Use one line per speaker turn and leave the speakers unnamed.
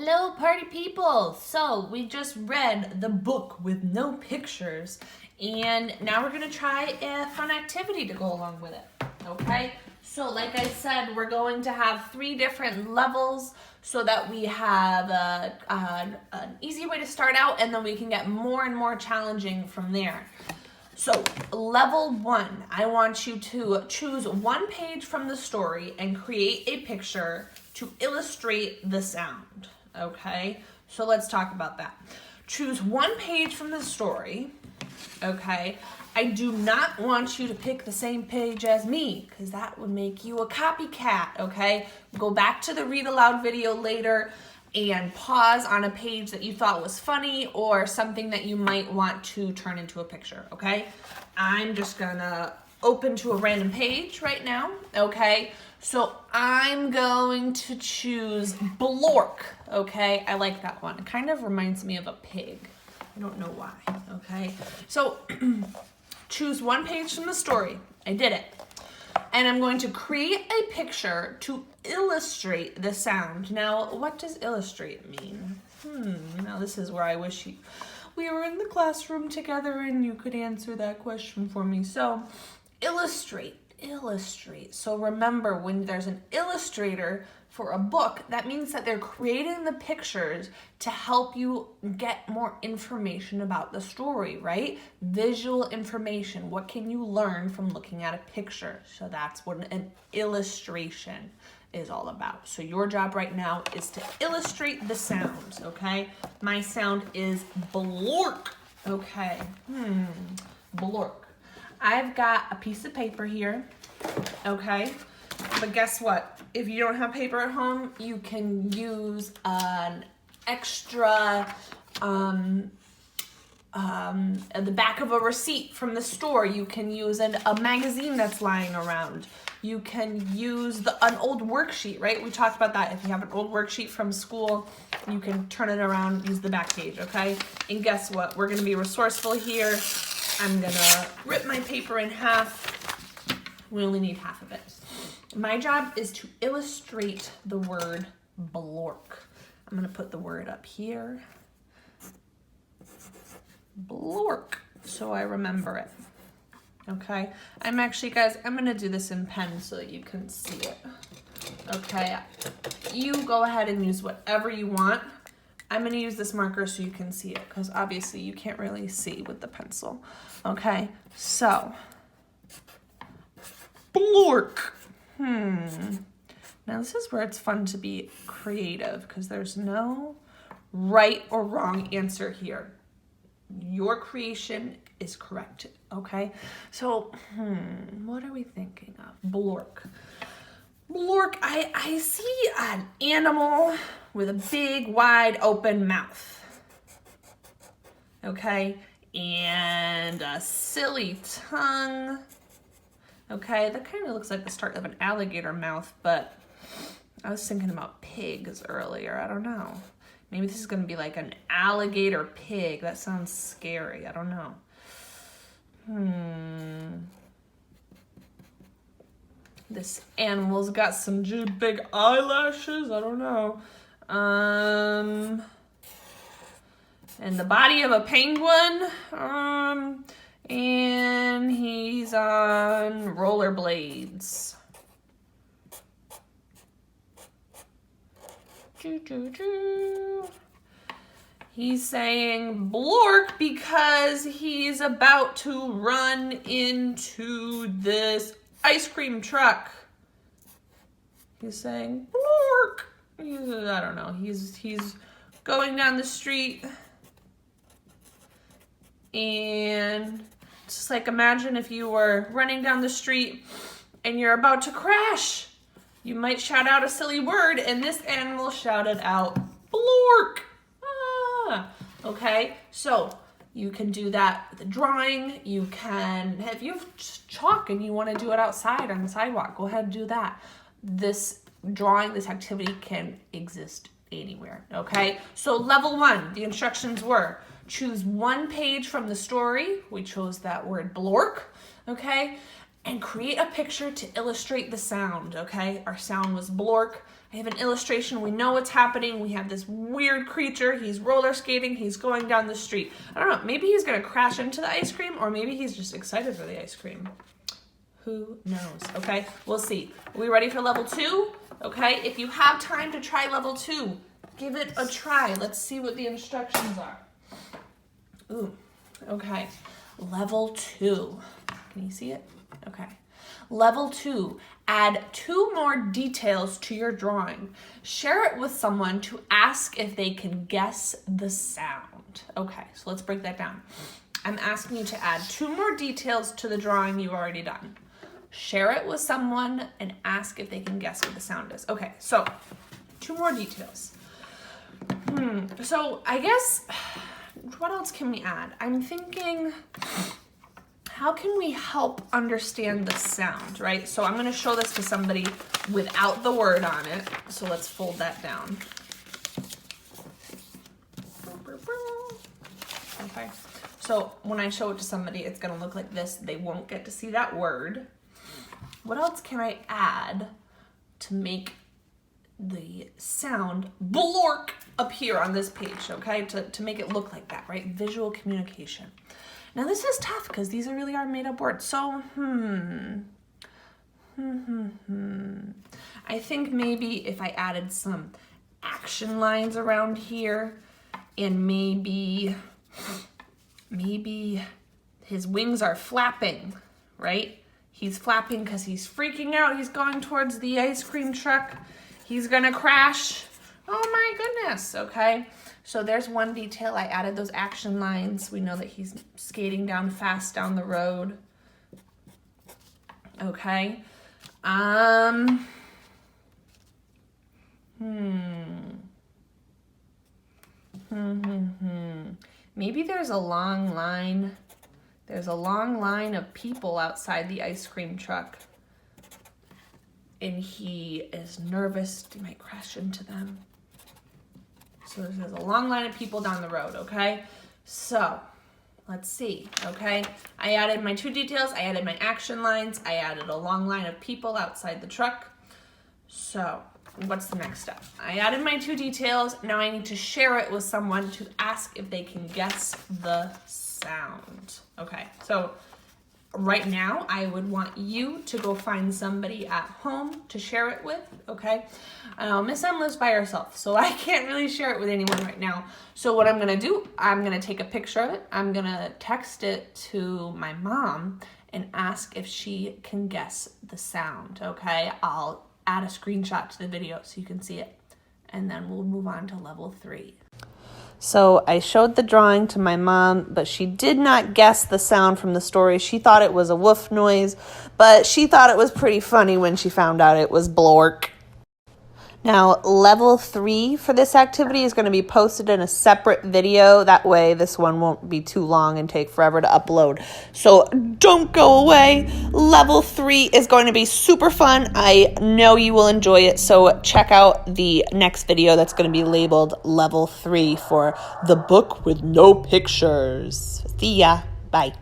Hello, party people! So, we just read the book with no pictures, and now we're going to try a fun activity to go along with it, okay? So, like I said, we're going to have 3 different levels so that we have an easy way to start out, and then we can get more and more challenging from there. So, level 1, I want you to choose one page from the story and create a picture to illustrate the sound, okay? So let's talk about that. Choose one page from the story, okay? I do not want you to pick the same page as me, because that would make you a copycat, okay? Go back to the read aloud video later and pause on a page that you thought was funny or something that you might want to turn into a picture, okay? I'm just gonna open to a random page right now, okay? So I'm going to choose Blork, okay? I like that one. It kind of reminds me of a pig. I don't know why, okay? So choose one page from the story. I did it. And I'm going to create a picture to illustrate the sound. Now, what does illustrate mean? Now this is where I wish we were in the classroom together and you could answer that question for me. So, illustrate. So remember, when there's an illustrator for a book, that means that they're creating the pictures to help you get more information about the story, right? Visual information. What can you learn from looking at a picture? So that's what an illustration is all about. So your job right now is to illustrate the sounds, okay? My sound is blork, okay? Blork. I've got a piece of paper here, okay? But guess what? If you don't have paper at home, you can use an extra, the back of a receipt from the store. You can use a magazine that's lying around. You can use an old worksheet, right? We talked about that. If you have an old worksheet from school, you can turn it around, use the back page, okay? And guess what? We're gonna be resourceful here. I'm gonna rip my paper in half. We only need half of it. My job is to illustrate the word blork. I'm gonna put the word up here. Blork, so I remember it. Okay, I'm gonna do this in pen so that you can see it. Okay, you go ahead and use whatever you want. I'm gonna use this marker so you can see it, because obviously you can't really see with the pencil. Okay, so, blork. Now this is where it's fun to be creative, because there's no right or wrong answer here. Your creation is correct, okay? So, what are we thinking of? Blork. Blork, I see an animal with a big, wide open mouth, okay? And a silly tongue, okay? That kind of looks like the start of an alligator mouth, but I was thinking about pigs earlier. I don't know. Maybe this is going to be like an alligator pig. That sounds scary. I don't know. This animal's got some big eyelashes. I don't know. And the body of a penguin. And he's on rollerblades. He's saying blork because he's about to run into this ice cream truck. He's saying blork. I don't know. He's going down the street, and it's just like, imagine if you were running down the street and you're about to crash. You might shout out a silly word, and this animal shouted out blork. Okay, so you can do that with a drawing. You can, if you have chalk and you want to do it outside on the sidewalk, go ahead and do that. This drawing, this activity can exist anywhere, okay? So level 1, the instructions were, choose one page from the story. We chose that word blork, okay? And create a picture to illustrate the sound, okay? Our sound was blork. I have an illustration. We know what's happening. We have this weird creature. He's roller skating. He's going down the street. I don't know. Maybe he's going to crash into the ice cream, or maybe he's just excited for the ice cream. Who knows? Okay, we'll see. Are we ready for level 2? Okay, if you have time to try level 2, give it a try. Let's see what the instructions are. Ooh, okay. Level 2. Can you see it? Okay. Level 2, add 2 more details to your drawing. Share it with someone to ask if they can guess the sound. Okay, so let's break that down. I'm asking you to add 2 more details to the drawing you've already done. Share it with someone and ask if they can guess what the sound is. Okay, so 2 more details. So I guess, what else can we add? I'm thinking, how can we help understand the sound, right? So I'm gonna show this to somebody without the word on it. So let's fold that down. Okay, so when I show it to somebody, it's gonna look like this. They won't get to see that word. What else can I add to make the sound blork appear on this page, okay? To make it look like that, right? Visual communication. Now this is tough because these really are made up words. So, I think maybe if I added some action lines around here, and maybe his wings are flapping, right? He's flapping because he's freaking out. He's going towards the ice cream truck. He's gonna crash. Oh my goodness, okay? So there's one detail. I added those action lines. We know that he's skating down fast down the road. Okay. Maybe there's a long line. There's a long line of people outside the ice cream truck. And he is nervous. He might crash into them. So there's a long line of people down the road, okay? So, let's see, okay? I added my 2 details. I added my action lines. I added a long line of people outside the truck. So, what's the next step? I added my 2 details. Now I need to share it with someone to ask if they can guess the sound. Okay, so right now I would want you to go find somebody at home to share it with, okay? Miss M lives by herself, so I can't really share it with anyone right now. So what I'm gonna do, I'm gonna take a picture of it. I'm gonna text it to my mom and ask if she can guess the sound, okay? I'll add a screenshot to the video so you can see it, and then we'll move on to level 3. So I showed the drawing to my mom, but she did not guess the sound from the story. She thought it was a woof noise, but she thought it was pretty funny when she found out it was blork. Now, level 3 for this activity is going to be posted in a separate video. That way, this one won't be too long and take forever to upload. So don't go away. Level 3 is going to be super fun. I know you will enjoy it. So check out the next video that's going to be labeled Level 3 for the book with no pictures. See ya. Bye.